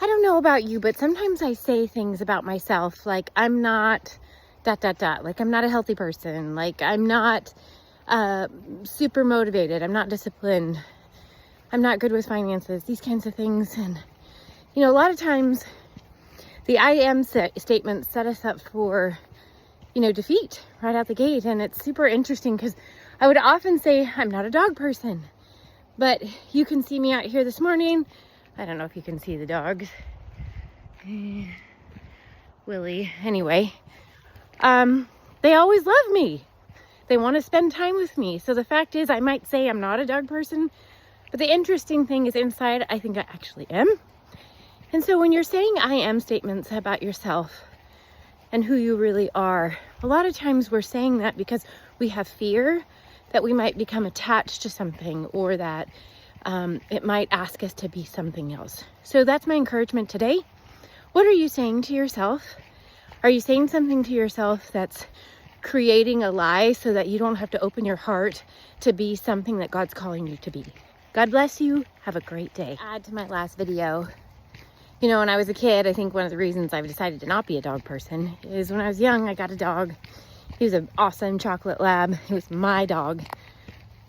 don't know about you, but sometimes I say things about myself like I'm not ... like I'm not a healthy person, like I'm not super motivated, I'm not disciplined, I'm not good with finances, these kinds of things. And you know, a lot of times the I am statements set us up for, you know, defeat right out the gate. And it's super interesting because I would often say I'm not a dog person, but you can see me out here this morning. I don't know if you can see the dogs. Willie, anyway, they always love me. They want to spend time with me. So the fact is, I might say I'm not a dog person, but the interesting thing is inside, I think I actually am. And so when you're saying I am statements about yourself and who you really are, a lot of times we're saying that because we have fear that we might become attached to something, or that it might ask us to be something else. So that's my encouragement today. What are you saying to yourself? Are you saying something to yourself that's creating a lie so that you don't have to open your heart to be something that God's calling you to be? God bless you. Have a great day. Add to my last video. You know, when I was a kid, I think one of the reasons I've decided to not be a dog person is when I was young, I got a dog. He was an awesome chocolate lab. He was my dog.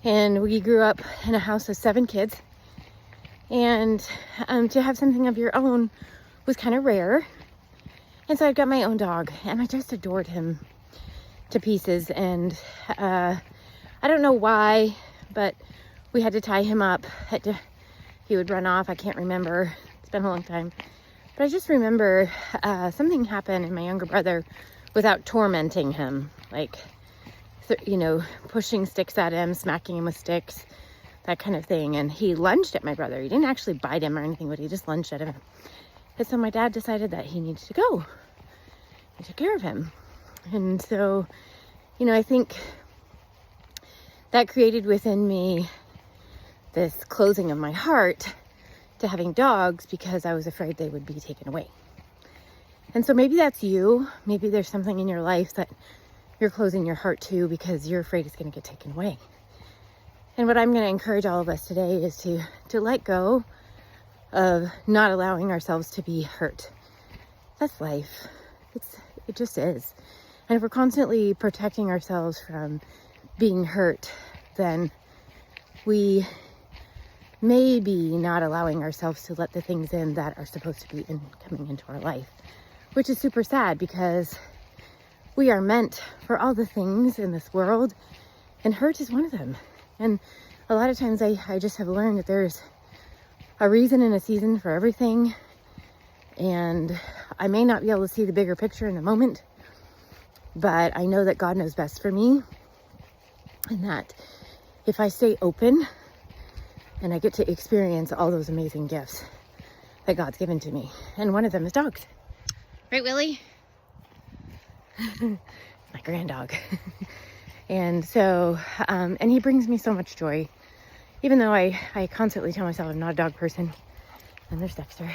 And we grew up in a house of 7 kids. And to have something of your own was kind of rare. And so I got my own dog, and I just adored him to pieces. And I don't know why, but we had to tie him up. He would run off. I can't remember. It's been a long time. But I just remember something happened in my younger brother without tormenting him. Like, you know, pushing sticks at him, smacking him with sticks, that kind of thing. And he lunged at my brother. He didn't actually bite him or anything, but he just lunged at him. And so my dad decided that he needed to go. He took care of him. And so, you know, I think that created within me this closing of my heart to having dogs because I was afraid they would be taken away. And so maybe that's you. Maybe there's something in your life that you're closing your heart to because you're afraid it's going to get taken away. And what I'm going to encourage all of us today is to let go of not allowing ourselves to be hurt. That's life. It just is. And if we're constantly protecting ourselves from being hurt, then we may be not allowing ourselves to let the things in that are supposed to be coming into our life, which is super sad because we are meant for all the things in this world, and hurt is one of them. And a lot of times I just have learned that there's a reason and a season for everything. And I may not be able to see the bigger picture in a moment, but I know that God knows best for me. And that if I stay open and I get to experience all those amazing gifts that God's given to me. And one of them is dogs. Right, Willie? My grand dog. And so, and he brings me so much joy. Even though I constantly tell myself I'm not a dog person. And there's Dexter.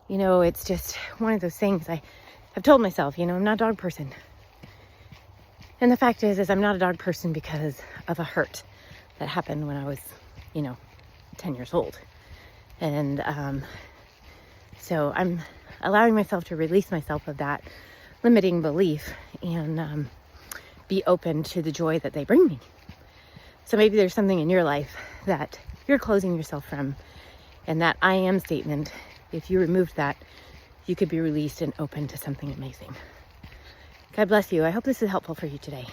You know, it's just one of those things I've told myself, you know, I'm not a dog person. And the fact is I'm not a dog person because of a hurt that happened when I was, you know, 10 years old. And so I'm allowing myself to release myself of that limiting belief and be open to the joy that they bring me. So maybe there's something in your life that you're closing yourself from, and that I am statement, if you removed that, you could be released and open to something amazing. God bless you. I hope this is helpful for you today.